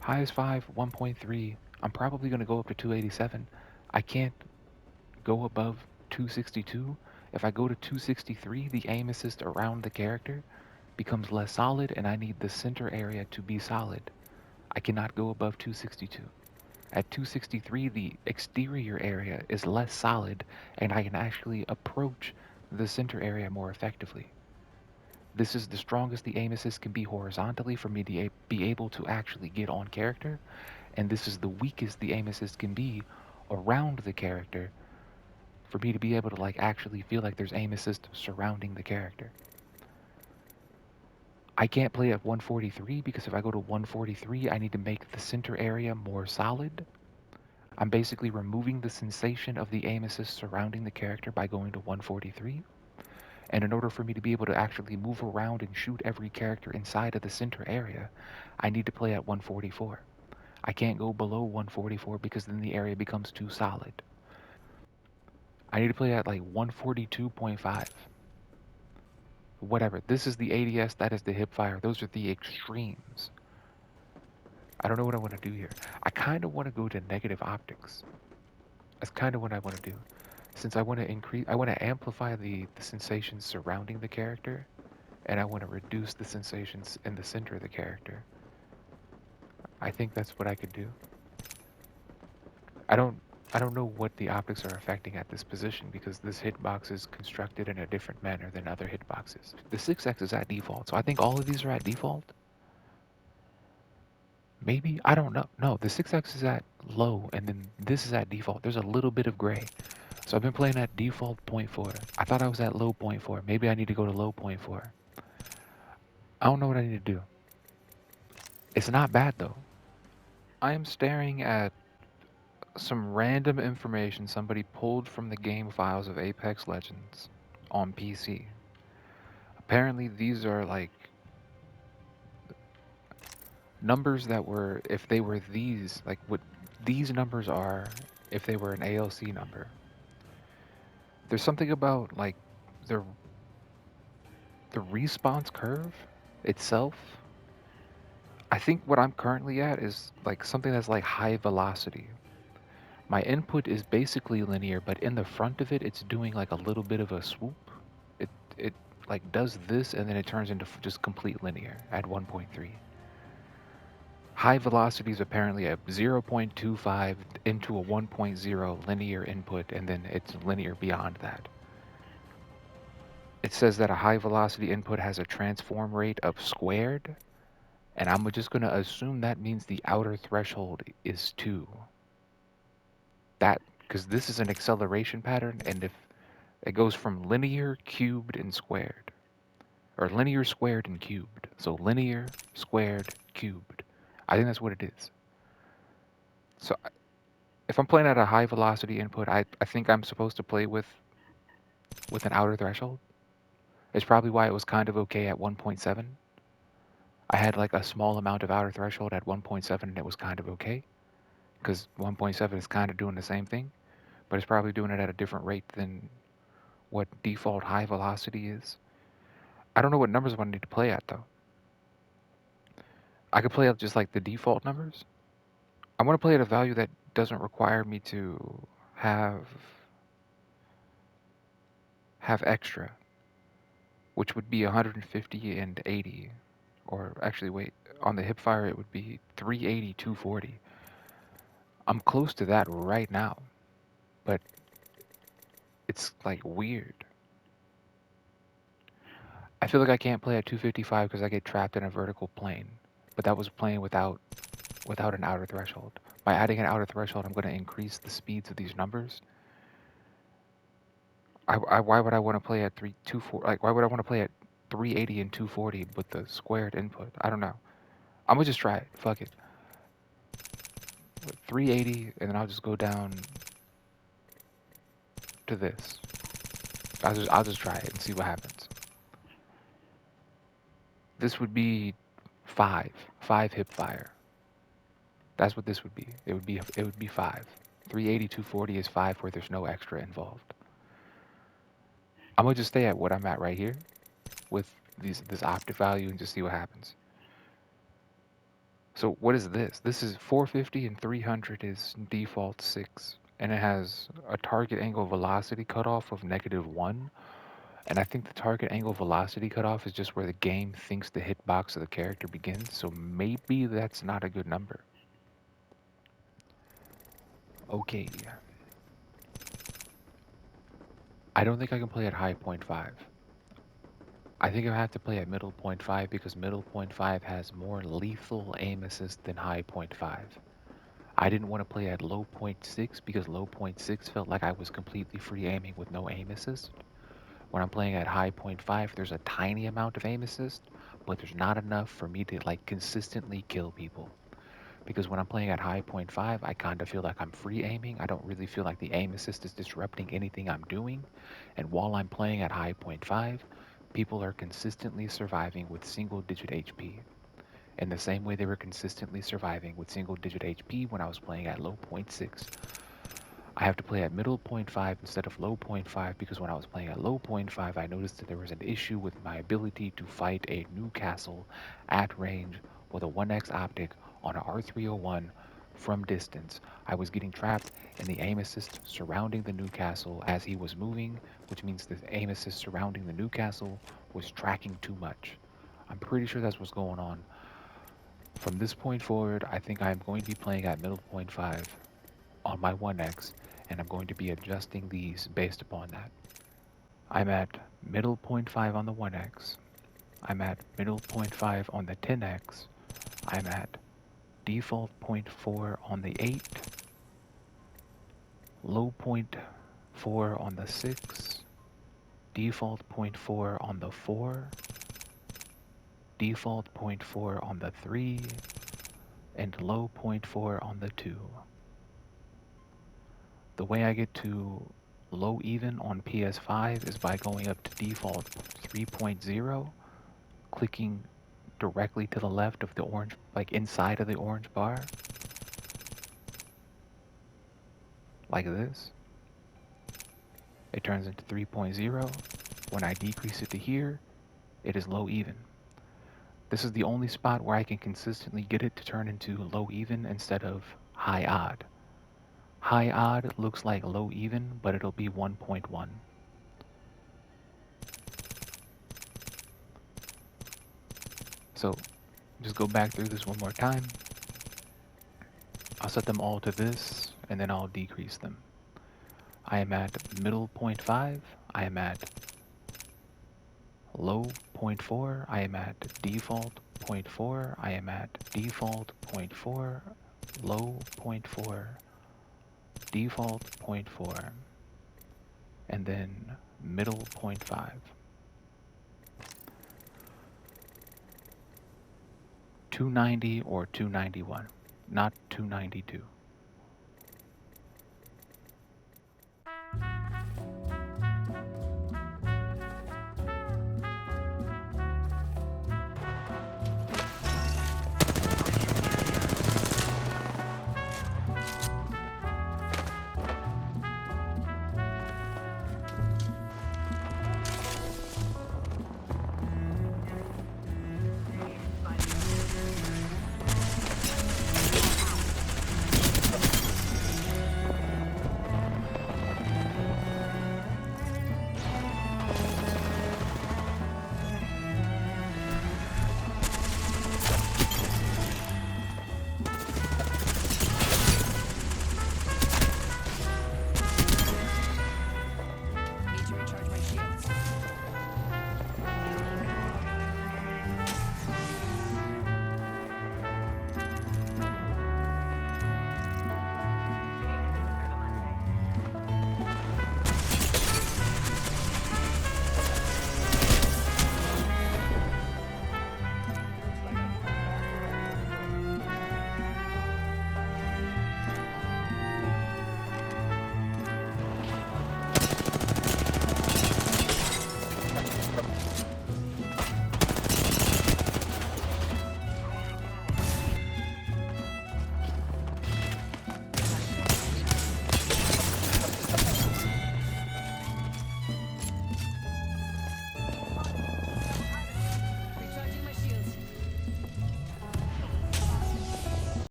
High is 5, 1.3. I'm probably going to go up to 287. I can't go above 262. If I go to 263, the aim assist around the character becomes less solid, and I need the center area to be solid. I cannot go above 262. At 263, the exterior area is less solid, and I can actually approach the center area more effectively. This is the strongest the aim assist can be horizontally for me to be able to actually get on character, and this is the weakest the aim assist can be around the character for me to be able to like actually feel like there's aim assist surrounding the character. I can't play at 143 because if I go to 143, I need to make the center area more solid. I'm basically removing the sensation of the aim assist surrounding the character by going to 143. And in order for me to be able to actually move around and shoot every character inside of the center area, I need to play at 144. I can't go below 144 because then the area becomes too solid. I need to play at like 142.5. Whatever. This is the ADS, that is the hip fire. Those are the extremes. I don't know what I want to do here. I kind of want to go to negative optics. That's kind of what I want to do. Since I want to amplify the sensations surrounding the character, and I want to reduce the sensations in the center of the character. I think that's what I could do. I don't I don't know what the optics are affecting at this position because this hitbox is constructed in a different manner than other hitboxes. The 6x is at default, so I think all of these are at default. Maybe? I don't know. No, the 6x is at low, and then this is at default. There's a little bit of gray. So I've been playing at default point 4. I thought I was at low point 4. Maybe I need to go to low point 4. I don't know what I need to do. It's not bad though. I am staring at some random information somebody pulled from the game files of Apex Legends on PC. Apparently, these are like numbers that were, if they were these, like what these numbers are, if they were an ALC number. There's something about like the the response curve itself. I think what I'm currently at is like something that's like high velocity. My input is basically linear, but in the front of it, it's doing like a little bit of a swoop. It like does this and then it turns into just complete linear at 1.3. High velocity is apparently a 0.25 into a 1.0 linear input, and then it's linear beyond that. It says that a high velocity input has a transform rate of squared, and I'm just going to assume that means the outer threshold is 2. That, because this is an acceleration pattern, and if it goes from linear, cubed, and squared, or linear, squared, and cubed. So linear, squared, cubed. I think that's what it is. So if I'm playing at a high velocity input, I think I'm supposed to play with an outer threshold. It's probably why it was kind of okay at 1.7. I had like a small amount of outer threshold at 1.7 and it was kind of okay because 1.7 is kind of doing the same thing, but it's probably doing it at a different rate than what default high velocity is. I don't know what numbers I want to need to play at though. I could play at just like the default numbers. I want to play at a value that doesn't require me to have have extra, which would be 150 and 80. Or actually, wait, on the hipfire it would be 380, 240. I'm close to that right now, but it's like weird. I feel like I can't play at 255 because I get trapped in a vertical plane, but that was playing without an outer threshold. By adding an outer threshold, I'm going to increase the speeds of these numbers. Why would I want to play at 324? Like, why would I want to play at 380 and 240 with the squared input? I don't know. I'm gonna just try it. Fuck it. 380, and then I'll just go down to this. I'll just try it and see what happens. This would be five hip fire. That's what this would be. It would be 5. 380, 240 is 5 where there's no extra involved. I'm gonna just stay at what I'm at right here with this optic value and just see what happens. So what is this? This is 450 and 300 is default 6. And it has a target angle velocity cutoff of -1. And I think the target angle velocity cutoff is just where the game thinks the hitbox of the character begins. So maybe that's not a good number. Okay. I don't think I can play at high point 5. I think I have to play at middle point 5 because middle point 5 has more lethal aim assist than high point 5. I didn't want to play at low point 6 because low point 6 felt like I was completely free aiming with no aim assist. When I'm playing at high point 5, there's a tiny amount of aim assist, but there's not enough for me to like consistently kill people. Because when I'm playing at high point 5, I kind of feel like I'm free aiming. I don't really feel like the aim assist is disrupting anything I'm doing. And while I'm playing at high point 5, people are consistently surviving with single digit HP. In the same way they were consistently surviving with single digit HP when I was playing at low point 6. I have to play at middle point 5 instead of low point 5 because when I was playing at low point 5, I noticed that there was an issue with my ability to fight a Newcastle at range with a 1x optic on a R301 from distance. I was getting trapped in the aim assist surrounding the Newcastle as he was moving, which means the aim assist surrounding the Newcastle was tracking too much. I'm pretty sure that's what's going on. From this point forward, I think I'm going to be playing at middle point 5 on my 1x, and I'm going to be adjusting these based upon that. I'm at middle point 5 on the 1x. I'm at middle point 5 on the 10x. I'm at default point 4 on the 8. Low point 4 on the 6. Default point 4 on the 4. Default point 4 on the 3. And low point 4 on the 2. The way I get to low even on PS5 is by going up to default 3.0, clicking directly to the left of the orange, like inside of the orange bar, like this. It turns into 3.0. When I decrease it to here, it is low even. This is the only spot where I can consistently get it to turn into low even instead of high odd. High odd looks like low even, but it'll be 1.1. So just go back through this one more time. I'll set them all to this, and then I'll decrease them. I am at middle point 5. I am at low point 4. I am at default point 4. I am at default point 4. Low point 4. Default point 4. And then middle point 5. 290 or 291, not 292.